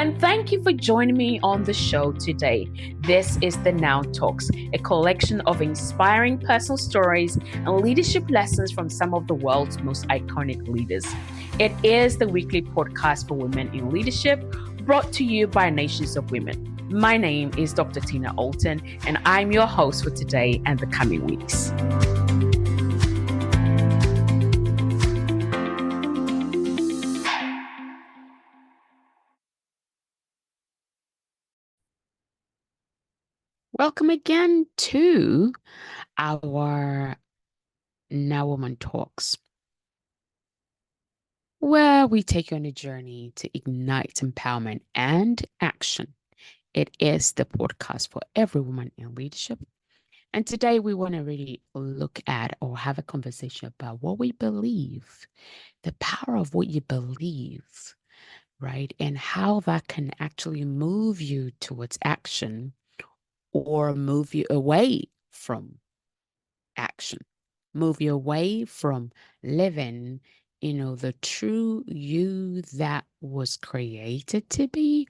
and thank you for joining me on the show today. This is the Now Talks, a collection of inspiring personal stories and leadership lessons from some of the world's most iconic leaders. It is the weekly podcast for women in leadership, brought to you by Nations of Women. My name is Dr. Tina Allton, and I'm your host for today and the coming weeks. Welcome again to our Now Woman Talks, where we take you on a journey to ignite empowerment and action. It is the podcast for every woman in leadership. And today we want to really look at or have a conversation about what we believe, the power of what you believe, right? And how that can actually move you towards action or move you away from action, move you away from living, the true you that was created to be,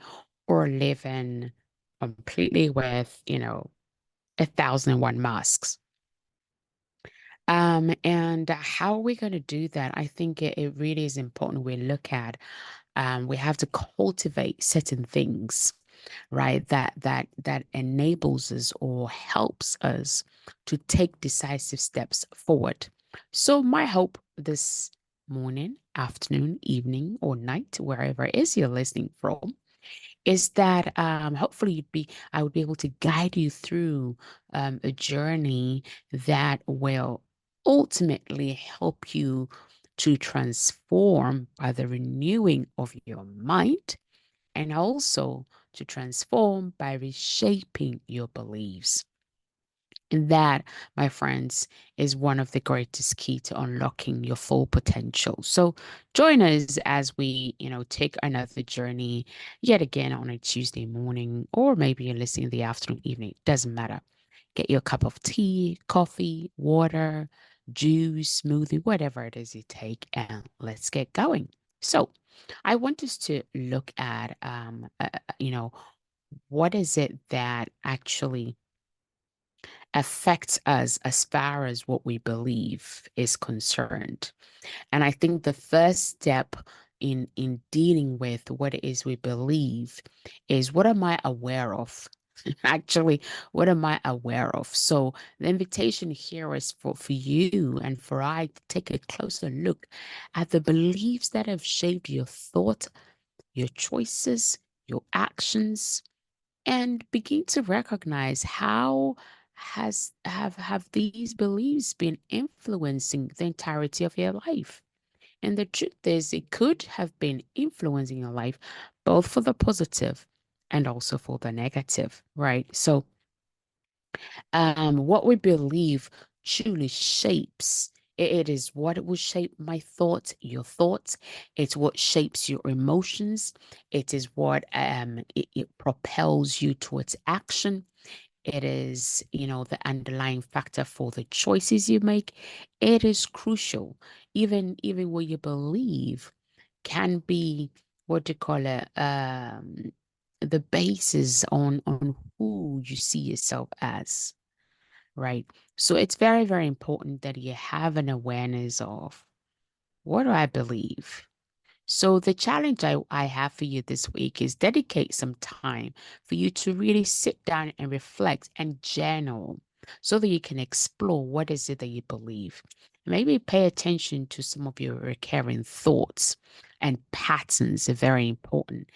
or living completely with, 1,001 masks. And how are we going to do that? I think it really is important we look at, we have to cultivate certain things, right? That enables us or helps us to take decisive steps forward. So my hope this morning, afternoon, evening, or night, wherever it is you're listening from, is that hopefully I would be able to guide you through a journey that will ultimately help you to transform by the renewing of your mind, and also to transform by reshaping your beliefs. And that, my friends, is one of the greatest key to unlocking your full potential. So join us as we, take another journey yet again on a Tuesday morning, or maybe you're listening in the afternoon, evening, doesn't matter. Get your cup of tea, coffee, water, juice, smoothie, whatever it is you take, and let's get going. So I want us to look at, what is it that actually affects us as far as what we believe is concerned. And I think the first step in dealing with what it is we believe is, what am I aware of? Actually, what am I aware of? So the invitation here is for you and for I to take a closer look at the beliefs that have shaped your thought, your choices, your actions, and begin to recognize how have these beliefs been influencing the entirety of your life. And the truth is, it could have been influencing your life both for the positive and also for the negative, right? So what we believe truly shapes. It is what it will shape my thoughts, your thoughts. It's what shapes your emotions. It is what it propels you towards action. It is, the underlying factor for the choices you make. It is crucial. Even what you believe can be, what do you call it? The basis on who you see yourself as, right? So it's very, very important that you have an awareness of, what do I believe? So the challenge I have for you this week is dedicate some time for you to really sit down and reflect and journal so that you can explore what is it that you believe. Maybe pay attention to some of your recurring thoughts and patterns are very important.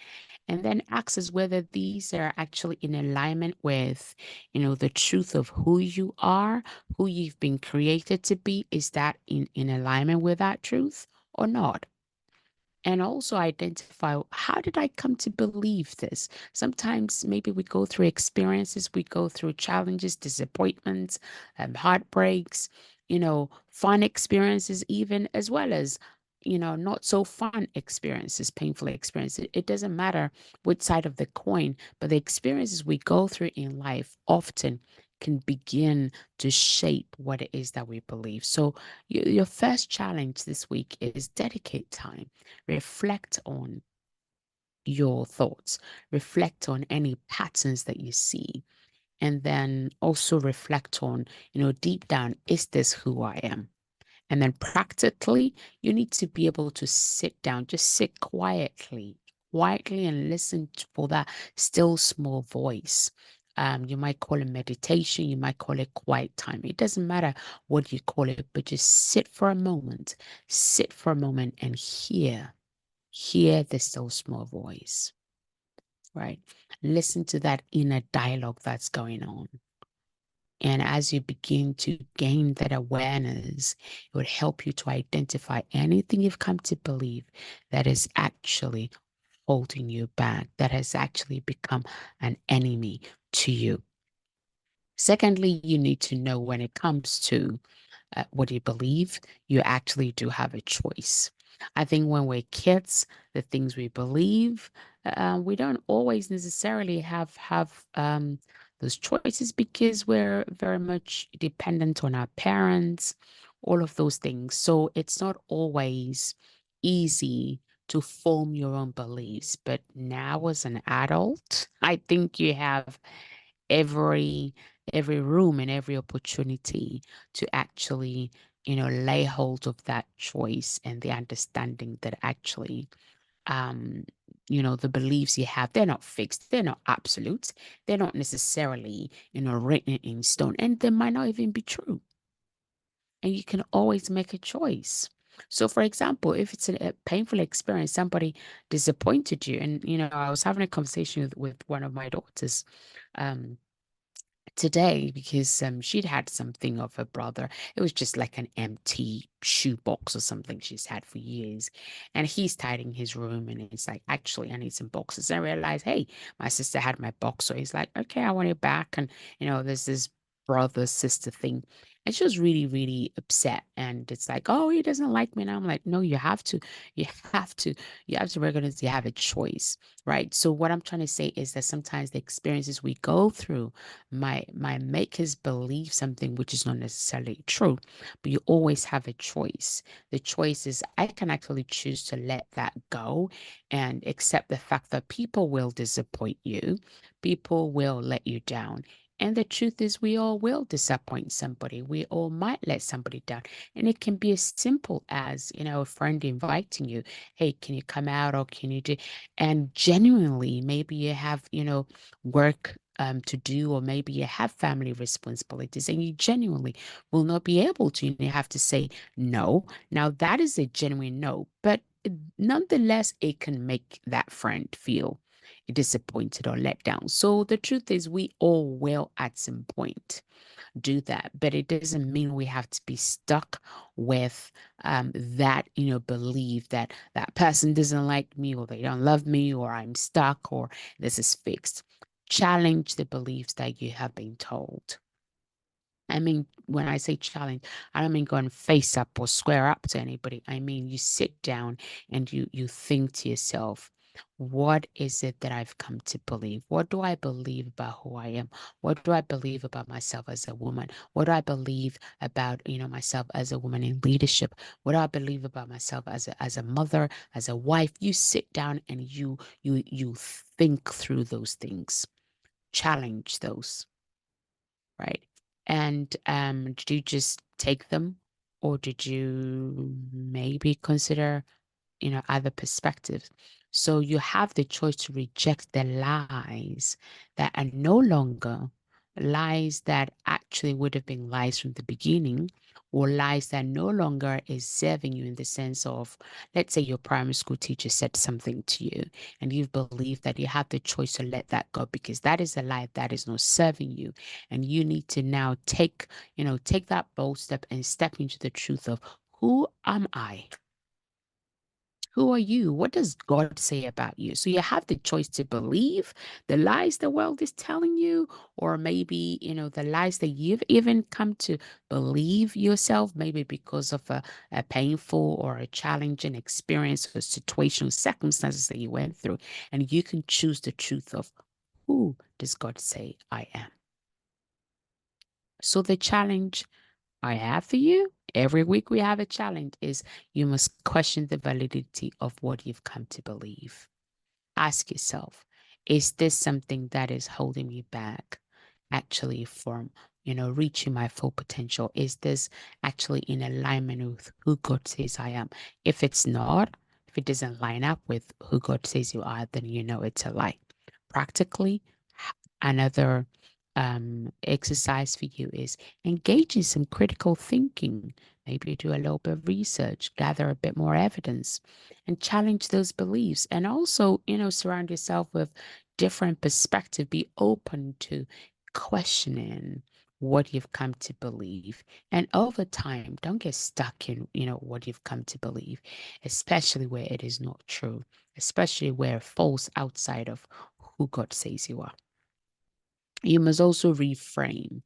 And then ask us whether these are actually in alignment with, the truth of who you are, who you've been created to be. Is that in alignment with that truth or not? And also identify, how did I come to believe this? Sometimes maybe we go through experiences, we go through challenges, disappointments, heartbreaks, fun experiences, even as well as, not so fun experiences, painful experiences. It doesn't matter which side of the coin, but the experiences we go through in life often can begin to shape what it is that we believe. So your first challenge this week is dedicate time, reflect on your thoughts, reflect on any patterns that you see, and then also reflect on, deep down, is this who I am? And then practically, you need to be able to sit down, just sit quietly and listen for that still small voice. You might call it meditation, you might call it quiet time. It doesn't matter what you call it, but just sit for a moment and hear the still small voice, right? Listen to that inner dialogue that's going on. And as you begin to gain that awareness, it would help you to identify anything you've come to believe that is actually holding you back, that has actually become an enemy to you. Secondly, you need to know when it comes to what you believe, you actually do have a choice. I think when we're kids, the things we believe, we don't always necessarily have those choices because we're very much dependent on our parents, all of those things. So it's not always easy to form your own beliefs. But now, as an adult, I think you have every every room and every opportunity to actually lay hold of that choice and the understanding that actually um the beliefs you have, they're not fixed, they're not absolute, they're not necessarily written in stone, and they might not even be true, and you can always make a choice. So, for example, if it's a painful experience, somebody disappointed you, and I was having a conversation with one of my daughters um today because she'd had something of her brother. It was just like an empty shoebox or something she's had for years. And he's tidying his room and he's like, actually, I need some boxes. And I realized, hey, my sister had my box. So he's like, okay, I want it back. And, there's this brother sister thing. And she was really, really upset. And it's like, oh, he doesn't like me. And I'm like, no, you have to, you have to recognize you have a choice, right? So what I'm trying to say is that sometimes the experiences we go through might make us believe something which is not necessarily true, but you always have a choice. The choice is I can actually choose to let that go and accept the fact that people will disappoint you, people will let you down. And the truth is, we all will disappoint somebody. We all might let somebody down. And it can be as simple as, a friend inviting you, hey, can you come out or can you do? And genuinely, maybe you have, work to do, or maybe you have family responsibilities and you genuinely will not be able to. You have to say no. Now, that is a genuine no, but nonetheless, it can make that friend feel disappointed or let down. So the truth is, we all will at some point do that, but it doesn't mean we have to be stuck with that belief that that person doesn't like me or they don't love me or I'm stuck or this is fixed. Challenge the beliefs that you have been told. I mean, when I say challenge, I don't mean go and face up or square up to anybody. I mean, you sit down and you think to yourself, what is it that I've come to believe? What do I believe about who I am? What do I believe about myself as a woman? What do I believe about, myself as a woman in leadership? What do I believe about myself as a mother, as a wife? You sit down and you think through those things, challenge those, right? And did you just take them, or did you maybe consider, other perspectives? So you have the choice to reject the lies that are no longer lies that actually would have been lies from the beginning, or lies that no longer is serving you in the sense of, let's say your primary school teacher said something to you and you've believed that you have the choice to let that go because that is a lie that is not serving you. And you need to now take that bold step and step into the truth of who am I? Who are you? What does God say about you? So you have the choice to believe the lies the world is telling you, or maybe, the lies that you've even come to believe yourself, maybe because of a painful or a challenging experience or situation or circumstances that you went through. And you can choose the truth of who does God say I am? So the challenge I have for you, every week we have a challenge, is you must question the validity of what you've come to believe. ask yourself, is this something that is holding me back actually from, reaching my full potential? Is this actually in alignment with who God says I am? If it's not, if it doesn't line up with who God says you are, then you know it's a lie. Practically, another exercise for you is engage in some critical thinking. Maybe do a little bit of research, gather a bit more evidence, and challenge those beliefs. And also, surround yourself with different perspective. Be open to questioning what you've come to believe. And over time, don't get stuck in, what you've come to believe, especially where it is not true, especially where it falls outside of who God says you are. You must also reframe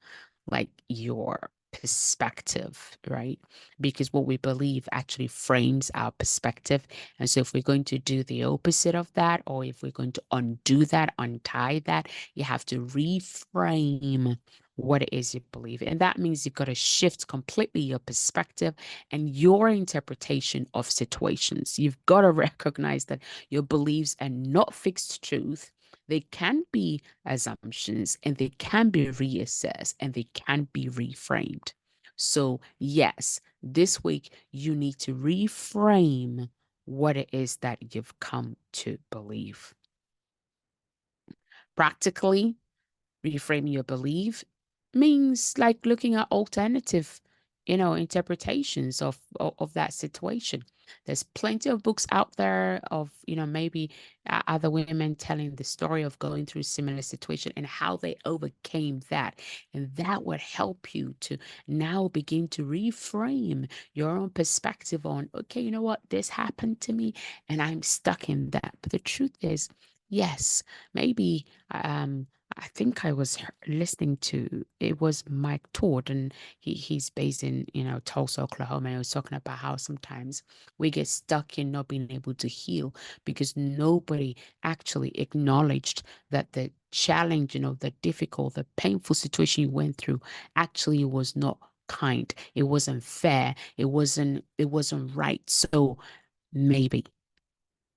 like your perspective, right? Because what we believe actually frames our perspective. And so if we're going to do the opposite of that, or if we're going to undo that, untie that, you have to reframe what it is you believe. And that means you've got to shift completely your perspective and your interpretation of situations. You've got to recognize that your beliefs are not fixed truth. They can be assumptions and they can be reassessed and they can be reframed. So, yes, this week you need to reframe what it is that you've come to believe. Practically, reframing your belief means like looking at alternative, interpretations of that situation. There's plenty of books out there of, maybe other women telling the story of going through similar situation and how they overcame that. And that would help you to now begin to reframe your own perspective on, okay, you know what, this happened to me and I'm stuck in that. But the truth is, yes, maybe I think I was listening to, it was Mike Todd, and he's based in, Tulsa, Oklahoma. He was talking about how sometimes we get stuck in not being able to heal because nobody actually acknowledged that the challenge, the difficult, the painful situation you went through actually was not kind. It wasn't fair. It wasn't right. So maybe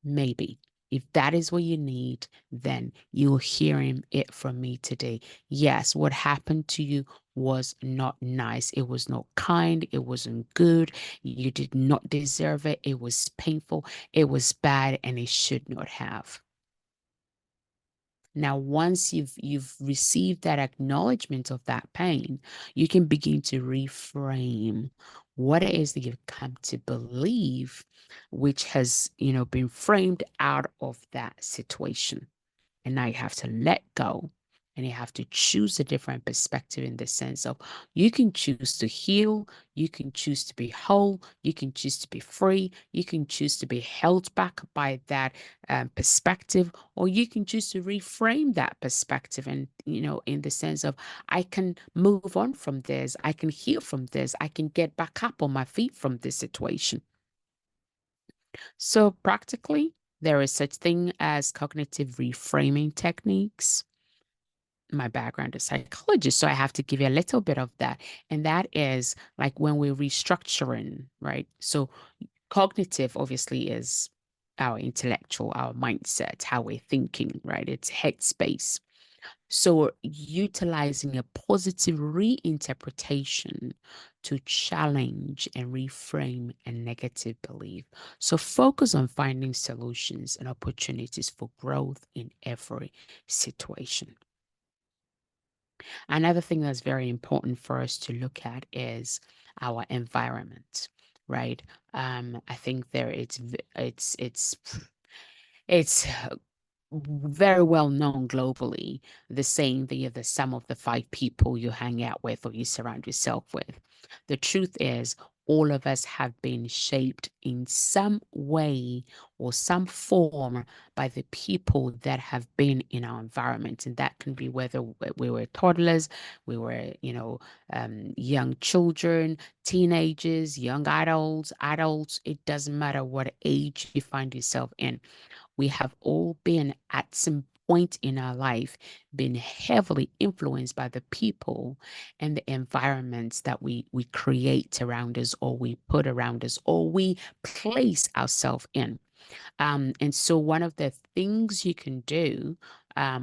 maybe. If that is what you need, then you'll hear it from me today. Yes, what happened to you was not nice. It was not kind. It wasn't good. You did not deserve it. It was painful. It was bad, and it should not have. Now, once you've received that acknowledgement of that pain, you can begin to reframe what it is that you've come to believe, which has, been framed out of that situation. And now you have to let go and you have to choose a different perspective in the sense of you can choose to heal, you can choose to be whole, you can choose to be free, you can choose to be held back by that perspective, or you can choose to reframe that perspective. And, in the sense of I can move on from this, I can heal from this, I can get back up on my feet from this situation. So practically, there is such thing as cognitive reframing techniques. My background is psychologist, so I have to give you a little bit of that. And that is like when we're restructuring, right? So cognitive obviously is our intellectual, our mindset, how we're thinking, right? It's headspace. So utilizing a positive reinterpretation to challenge and reframe a negative belief. So focus on finding solutions and opportunities for growth in every situation. Another thing that's very important for us to look at is our environment, right? I think there it's very well known globally, the saying that you're the sum of the five people you hang out with or you surround yourself with. The truth is, all of us have been shaped in some way or some form by the people that have been in our environment. And that can be whether we were toddlers, we were, young children, teenagers, young adults. It doesn't matter what age you find yourself in. We have all been at some point in our life been heavily influenced by the people and the environments that we create around us or we put around us or we place ourselves in. And so one of the things you can do,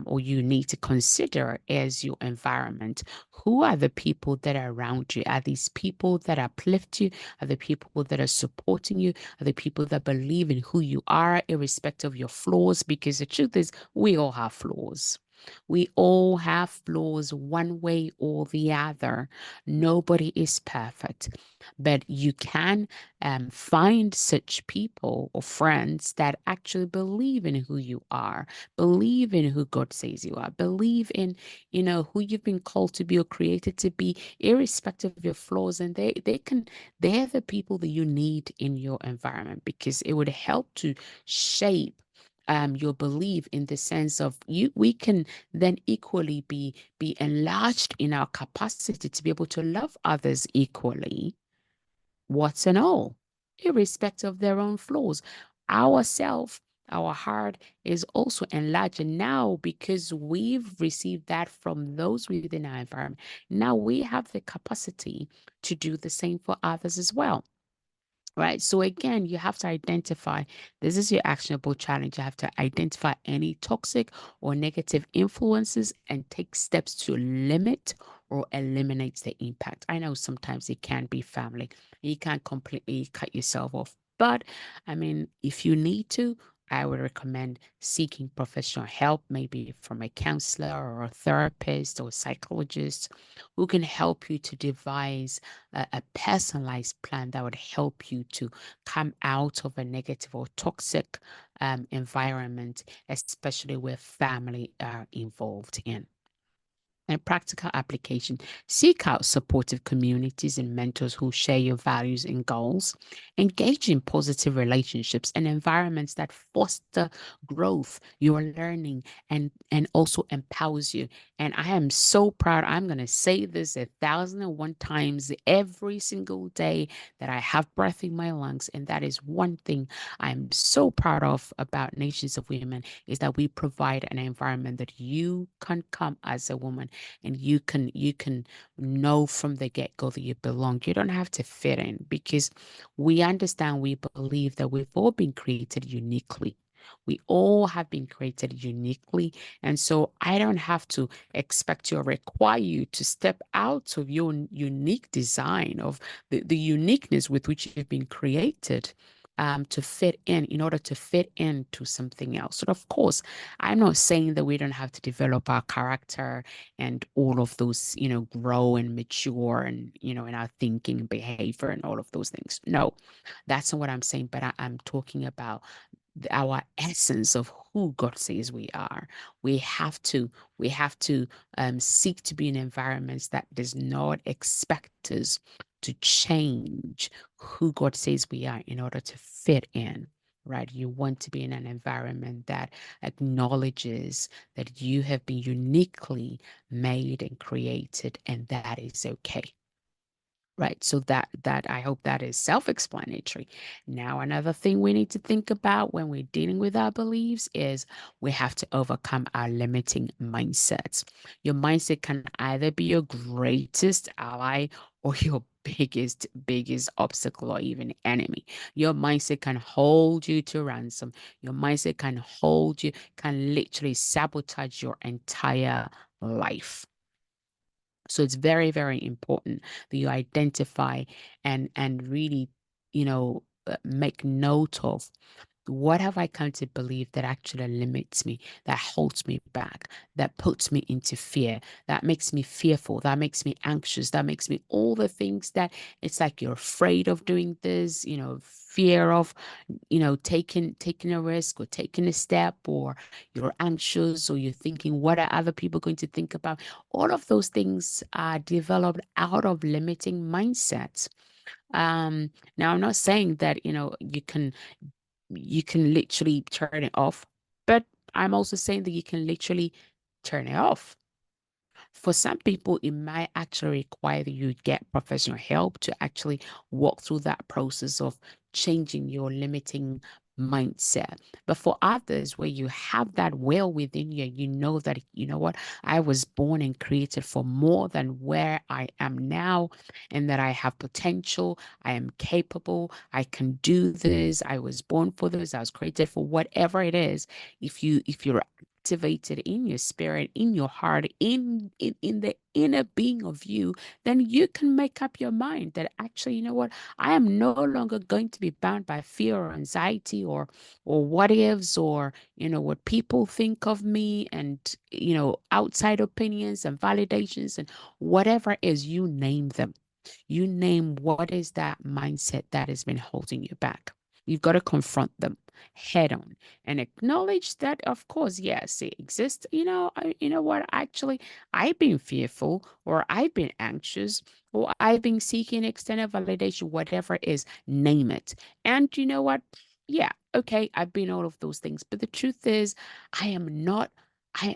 or you need to consider, is your environment. Who are the people that are around you? Are these people that uplift you? Are the people that are supporting you? Are the people that believe in who you are, irrespective of your flaws? Because the truth is, we all have flaws. We all have flaws one way or the other. Nobody is perfect, but you can find such people or friends that actually believe in who you are, believe in who God says you are, believe in, who you've been called to be or created to be, irrespective of your flaws. And they're the people that you need in your environment, because it would help to shape your belief, in the sense of we can then equally be enlarged in our capacity to be able to love others equally, what's and all, irrespective of their own flaws. Ourself, our heart is also enlarged now, because we've received that from those within our environment. Now we have the capacity to do the same for others as well. Right. So again, you have to identify, this is your actionable challenge. You have to identify any toxic or negative influences and take steps to limit or eliminate the impact. I know sometimes it can be family. You can't completely cut yourself off. But I mean, if you need to, I would recommend seeking professional help, maybe from a counselor or a therapist or a psychologist, who can help you to devise a personalized plan that would help you to come out of a negative or toxic environment, especially where family are involved in. And practical application: seek out supportive communities and mentors who share your values and goals. Engage in positive relationships and environments that foster growth, your learning, and also empowers you. And I am so proud. I'm going to say this 1,001 times every single day that I have breath in my lungs. And that is one thing I'm so proud of about Nations of Women, is that we provide an environment that you can come as a woman, and you can know from the get-go that you belong. You don't have to fit in, because we understand, we believe that we've all been created uniquely. We all have been created uniquely. And so I don't have to expect you or require you to step out of your unique design, of the uniqueness with which you've been created, to fit in order to fit into something else. So, of course, I'm not saying that we don't have to develop our character and all of those, grow and mature, and, in our thinking and behavior and all of those things. No, that's not what I'm saying. But I'm talking about our essence of who God says we are. We have to, seek to be in environments that does not expect us to change who God says we are in order to fit in. Right? You want to be in an environment that acknowledges that you have been uniquely made and created, and that is okay. Right. So that I hope that is self-explanatory. Now, another thing we need to think about when we're dealing with our beliefs is we have to overcome our limiting mindsets. Your mindset can either be your greatest ally or your biggest obstacle, or even enemy. Your mindset can hold you to ransom. Your mindset can can literally sabotage your entire life. So it's very, very important that you identify and really, make note of, what have I come to believe that actually limits me, that holds me back, that puts me into fear, that makes me fearful, that makes me anxious, that makes me all the things that it's like you're afraid of doing this, fear of, taking a risk or taking a step, or you're anxious, or you're thinking, what are other people going to think about? All of those things are developed out of limiting mindsets. Now, I'm not saying that, you can literally turn it off, but I'm also saying that you can literally turn it off. For some people, it might actually require that you get professional help to actually walk through that process of changing your limiting mindset. But for others, where you have that will within you, you know that, you know what, I was born and created for more than where I am now, and that I have potential, I am capable, I can do this, I was born for this, I was created for whatever it is. If you're activated in your spirit, in your heart, in the inner being of you, then you can make up your mind that actually, you know what, I am no longer going to be bound by fear or anxiety or what ifs, or what people think of me, and outside opinions and validations and whatever is, you name them. You name what is that mindset that has been holding you back. You've got to confront them head on and acknowledge that, of course, yes, it exists. You know what? Actually, I've been fearful, or I've been anxious, or I've been seeking external validation, whatever it is, name it. And you know what? Yeah, okay, I've been all of those things. But the truth is, I am not.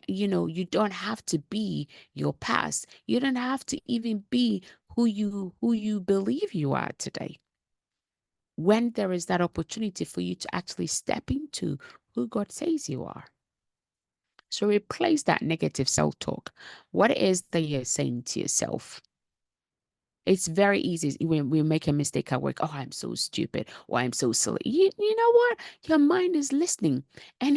You don't have to be your past. You don't have to even be who you believe you are today. When there is that opportunity for you to actually step into who God says you are. So replace that negative self-talk. What is that you're saying to yourself? It's very easy when we make a mistake at work. Oh, I'm so stupid, or I'm so silly. You know what? Your mind is listening, and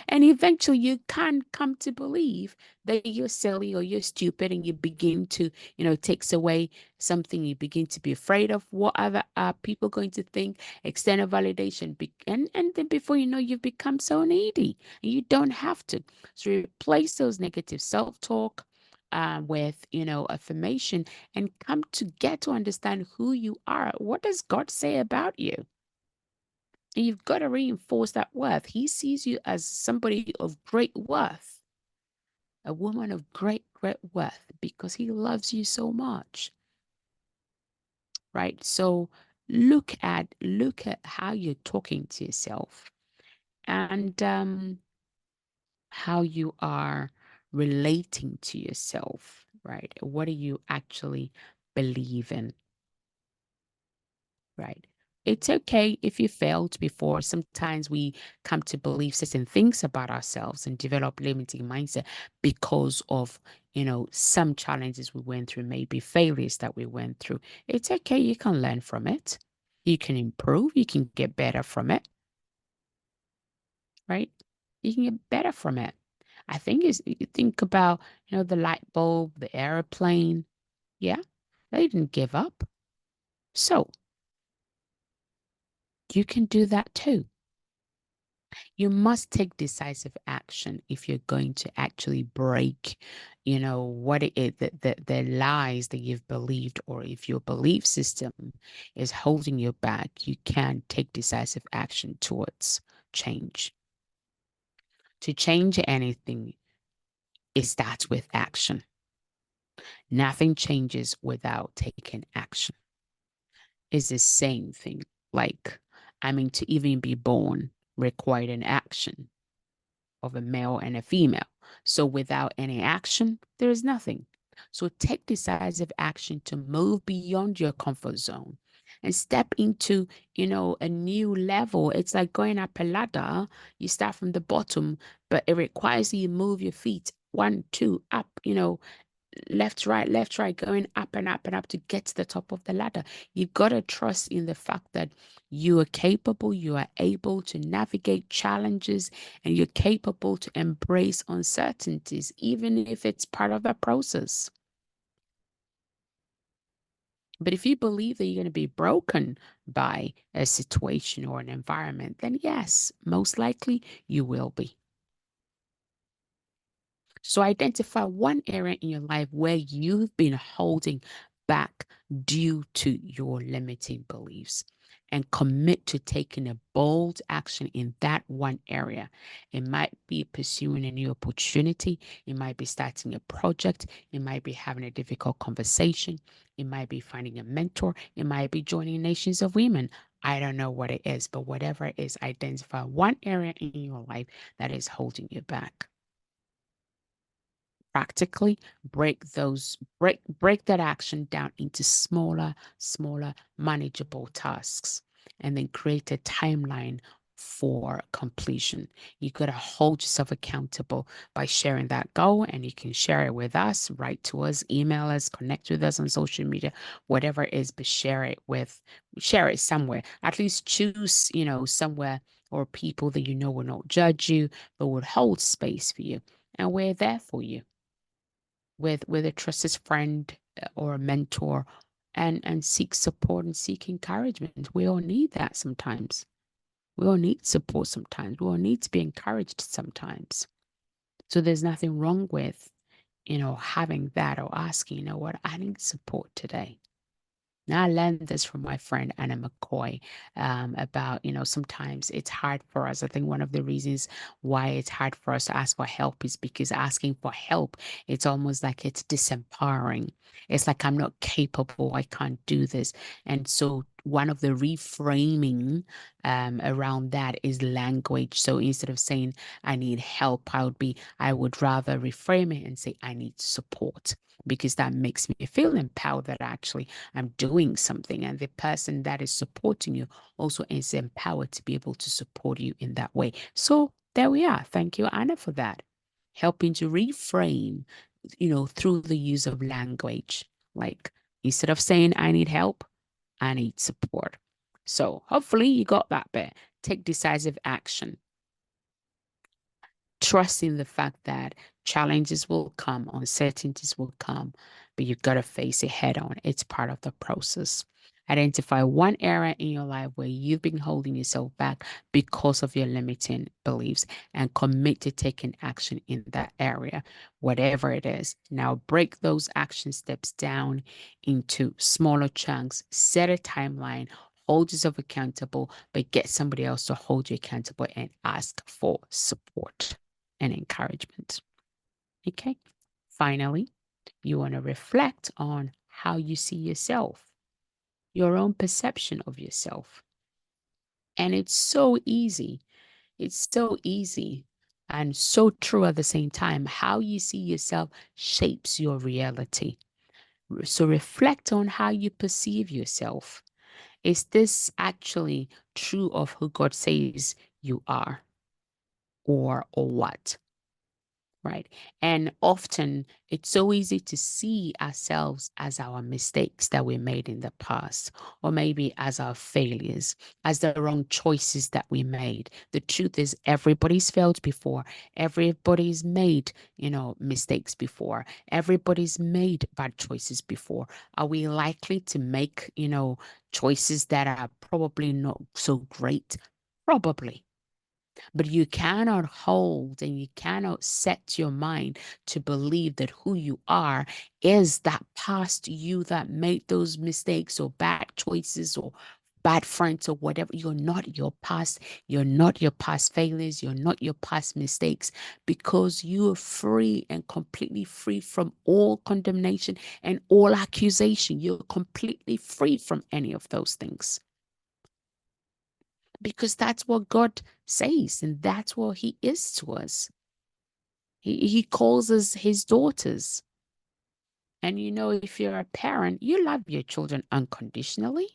and eventually you can come to believe that you're silly or you're stupid, and you begin to, takes away something. You begin to be afraid of what other people going to think, external validation, and then before you know, you've become so needy, and you don't have to. So replace those negative self-talk with affirmation, and come to get to understand who you are. What does God say about you? And you've got to reinforce that worth. He sees you as somebody of great worth, a woman of great, great worth, because he loves you so much, right? So look at how you're talking to yourself, and how you are relating to yourself, right? What do you actually believe in? Right. It's okay if you failed before. Sometimes we come to believe certain things about ourselves and develop limiting mindset because of, some challenges we went through, maybe failures that we went through. It's okay. You can learn from it. You can improve. You can get better from it, right? You can get better from it. I think is you think about, the light bulb, the airplane. Yeah, they didn't give up. So you can do that too. You must take decisive action if you're going to actually break, what it is, the lies that you've believed, or if your belief system is holding you back, you can take decisive action towards change. To change anything, it starts with action. Nothing changes without taking action. It's the same thing. Like, to even be born required an action of a male and a female. So without any action, there is nothing. So take decisive action to move beyond your comfort zone and step into, a new level. It's like going up a ladder. You start from the bottom, but it requires you move your feet one, two, up, left, right, going up and up and up to get to the top of the ladder. You've got to trust in the fact that you are capable, you are able to navigate challenges, and you're capable to embrace uncertainties, even if it's part of the process. But if you believe that you're going to be broken by a situation or an environment, then yes, most likely you will be. So identify one area in your life where you've been holding back due to your limiting beliefs, and commit to taking a bold action in that one area. It might be pursuing a new opportunity. It might be starting a project. It might be having a difficult conversation. It might be finding a mentor. It might be joining Nations of Women. I don't know what it is, but whatever it is, identify one area in your life that is holding you back. Practically break that action down into smaller manageable tasks, and then create a timeline for completion. You got to hold yourself accountable by sharing that goal, and you can share it with us, write to us, email us, connect with us on social media, whatever it is, but share it somewhere. At least choose, somewhere or people that you know will not judge you, but will hold space for you. And we're there for you with a trusted friend or a mentor, and seek support and seek encouragement. We all need that sometimes. We all need support sometimes. We all need to be encouraged sometimes. So there's nothing wrong with, having that or asking, what, I need support today. Now, I learned this from my friend Anna McCoy, about, sometimes it's hard for us. I think one of the reasons why it's hard for us to ask for help is because asking for help, it's almost like it's disempowering. It's like, I'm not capable, I can't do this. And so one of the reframing around that is language. So instead of saying, I need help, I would rather reframe it and say, I need support, because that makes me feel empowered that actually I'm doing something. And the person that is supporting you also is empowered to be able to support you in that way. So there we are. Thank you, Anna, for that. Helping to reframe, through the use of language. Like, instead of saying, I need help, I need support. So hopefully you got that bit. Take decisive action, trusting the fact that challenges will come, uncertainties will come, but you've got to face it head on. It's part of the process. Identify one area in your life where you've been holding yourself back because of your limiting beliefs, and commit to taking action in that area, whatever it is. Now, break those action steps down into smaller chunks, set a timeline, hold yourself accountable, but get somebody else to hold you accountable and ask for support and encouragement. Okay. Finally, you want to reflect on how you see yourself, your own perception of yourself. And it's so easy. It's so easy and so true at the same time. How you see yourself shapes your reality. So reflect on how you perceive yourself. Is this actually true of who God says you are, or what? Right. And often it's so easy to see ourselves as our mistakes that we made in the past, or maybe as our failures, as the wrong choices that we made. The truth is, everybody's failed before. Everybody's made, mistakes before. Everybody's made bad choices before. Are we likely to make, choices that are probably not so great? Probably. But you cannot hold and you cannot set your mind to believe that who you are is that past you that made those mistakes or bad choices or bad friends or whatever. You're not your past. You're not your past failures. You're not your past mistakes, because you are free and completely free from all condemnation and all accusation. You're completely free from any of those things, because that's what God says, and that's what He is to us. He calls us His daughters. And if you're a parent, you love your children unconditionally.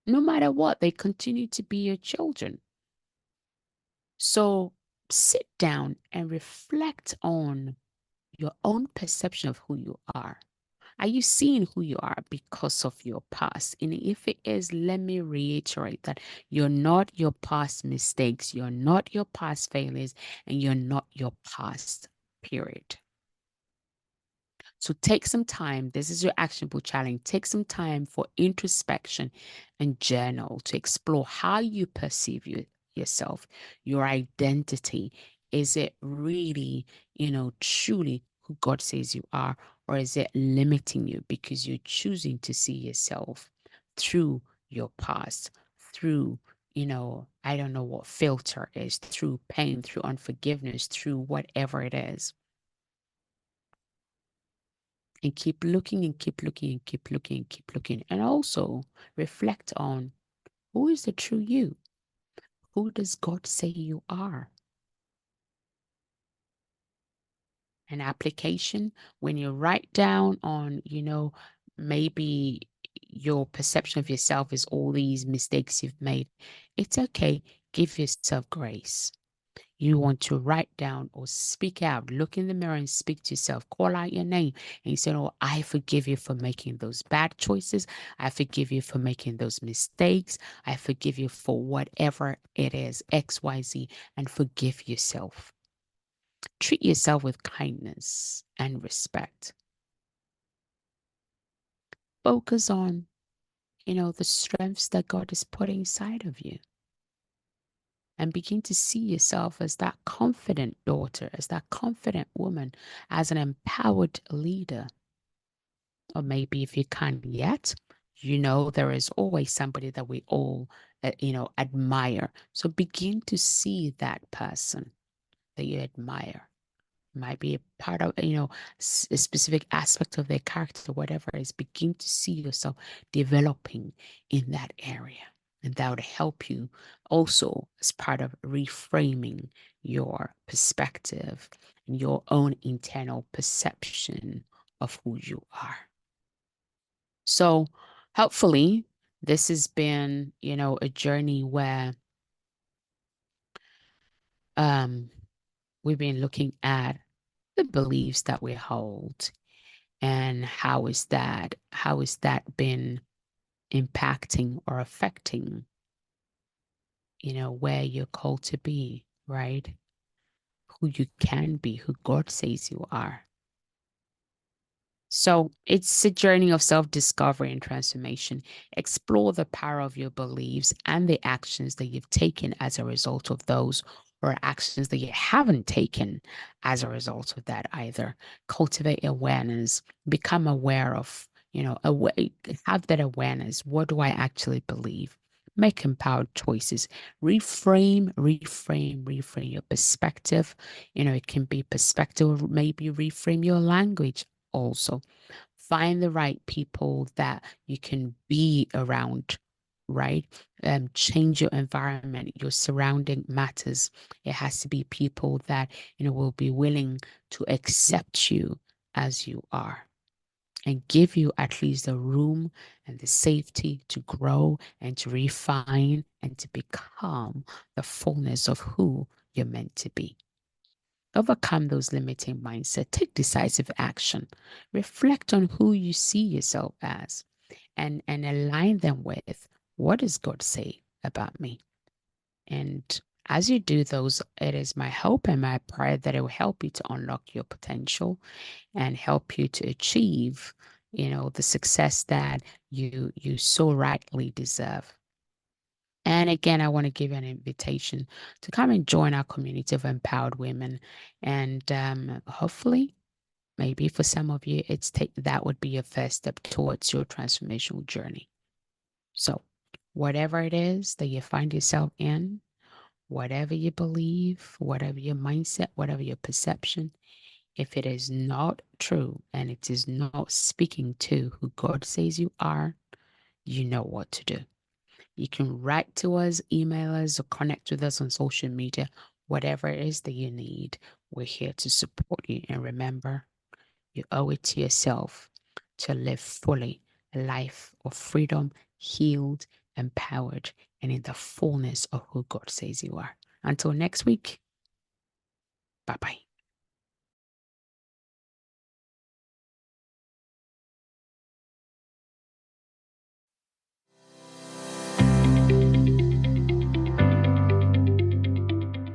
No matter what, they continue to be your children. So sit down and reflect on your own perception of who you are. Are you seeing who you are because of your past? And if it is, let me reiterate that you're not your past mistakes, you're not your past failures, and you're not your past, period. So take some time. This is your actionable challenge. Take some time for introspection and journal to explore how you perceive yourself, your identity. Is it really, truly who God says you are, or is it limiting you because you're choosing to see yourself through your past, through, I don't know what filter is, through pain, through unforgiveness, through whatever it is. And keep looking and keep looking and keep looking and keep looking. And also reflect on, who is the true you? Who does God say you are? An application, when you write down on, maybe your perception of yourself is all these mistakes you've made. It's okay. Give yourself grace. You want to write down or speak out, look in the mirror and speak to yourself, call out your name, and you say, oh, I forgive you for making those bad choices. I forgive you for making those mistakes. I forgive you for whatever it is, XYZ, and forgive yourself. Treat yourself with kindness and respect. Focus on, the strengths that God is putting inside of you. And begin to see yourself as that confident daughter, as that confident woman, as an empowered leader. Or maybe if you can't yet, there is always somebody that we all, admire. So begin to see that person that you admire. Might be a part of, a specific aspect of their character, whatever it is. Begin to see yourself developing in that area. And that would help you also as part of reframing your perspective and your own internal perception of who you are. So hopefully this has been, a journey where we've been looking at the beliefs that we hold and how is that been impacting or affecting, where you're called to be, right? Who you can be, who God says you are. So it's a journey of self-discovery and transformation. Explore the power of your beliefs and the actions that you've taken as a result of those, or actions that you haven't taken as a result of that either. Cultivate awareness, become aware of, have that awareness. What do I actually believe? Make empowered choices. Reframe your perspective. It can be perspective, maybe reframe your language also. Find the right people that you can be around, right? Change your environment. Your surrounding matters. It has to be people that, will be willing to accept you as you are and give you at least the room and the safety to grow and to refine and to become the fullness of who you're meant to be. Overcome those limiting mindsets. Take decisive action. Reflect on who you see yourself as and align them with, what does God say about me? And as you do those, it is my hope and my prayer that it will help you to unlock your potential and help you to achieve, the success that you so rightly deserve. And again, I want to give you an invitation to come and join our community of empowered women. And hopefully, maybe for some of you, that would be your first step towards your transformational journey. So, whatever it is that you find yourself in, whatever you believe, whatever your mindset, whatever your perception, if it is not true and it is not speaking to who God says you are, you know what to do. You can write to us, email us, or connect with us on social media. Whatever it is that you need, we're here to support you. And remember, you owe it to yourself to live fully a life of freedom, healed, empowered, and in the fullness of who God says you are. Until next week, bye-bye.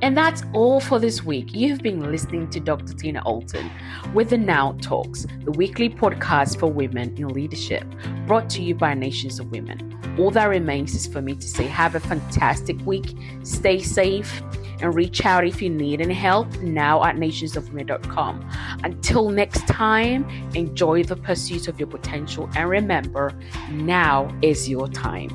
And that's all for this week. You've been listening to Dr. Tina Allton with the Now Talks, the weekly podcast for women in leadership, brought to you by Nations of Women. All that remains is for me to say, have a fantastic week, stay safe, and reach out if you need any help now at nationsofwomen.com. Until next time, enjoy the pursuit of your potential, and remember, now is your time.